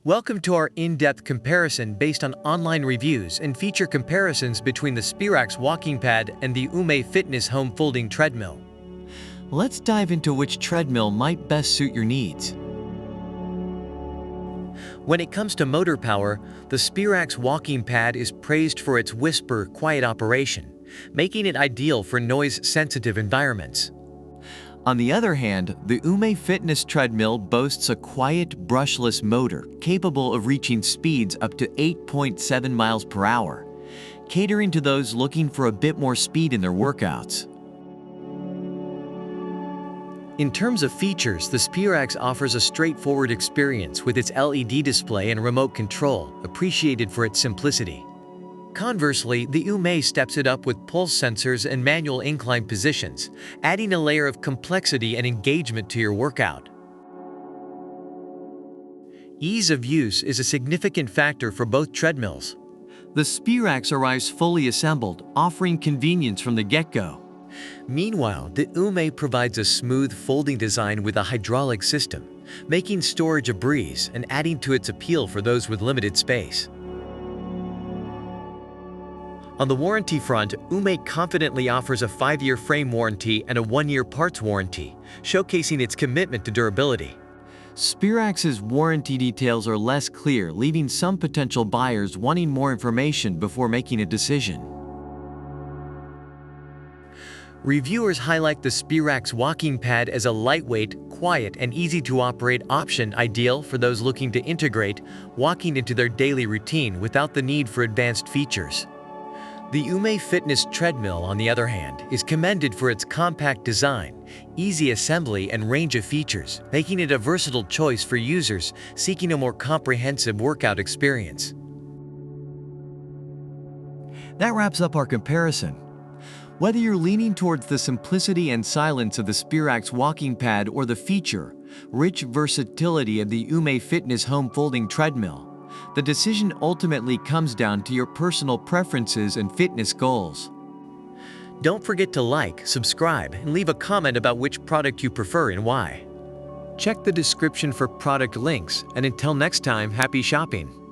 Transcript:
Welcome to our in-depth comparison based on online reviews and feature comparisons between the Sperax walking pad and the UMAY fitness home folding treadmill. Let's dive into which treadmill might best suit your needs. When it comes to motor power, the Sperax walking pad is praised for its whisper, quiet operation, making it ideal for noise-sensitive environments. On the other hand, the UMAY fitness treadmill boasts a quiet, brushless motor capable of reaching speeds up to 8.7 miles per hour, catering to those looking for a bit more speed in their workouts. In terms of features, the Sperax offers a straightforward experience with its LED display and remote control, appreciated for its simplicity. Conversely, the UMAY steps it up with pulse sensors and manual incline positions, adding a layer of complexity and engagement to your workout. Ease of use is a significant factor for both treadmills. The Sperax arrives fully assembled, offering convenience from the get-go. Meanwhile, the UMAY provides a smooth folding design with a hydraulic system, making storage a breeze and adding to its appeal for those with limited space. On the warranty front, UMAY confidently offers a 5-year frame warranty and a 1-year parts warranty, showcasing its commitment to durability. Sperax's warranty details are less clear, leaving some potential buyers wanting more information before making a decision. Reviewers highlight the Sperax walking pad as a lightweight, quiet, and easy-to-operate option ideal for those looking to integrate walking into their daily routine without the need for advanced features. The UMAY fitness treadmill, on the other hand, is commended for its compact design, easy assembly, and range of features, making it a versatile choice for users seeking a more comprehensive workout experience. That wraps up our comparison. Whether you're leaning towards the simplicity and silence of the Sperax walking pad or the feature-rich versatility of the UMAY fitness home folding treadmill, the decision ultimately comes down to your personal preferences and fitness goals. Don't forget to like, subscribe, and leave a comment about which product you prefer and why. Check the description for product links, and until next time, happy shopping!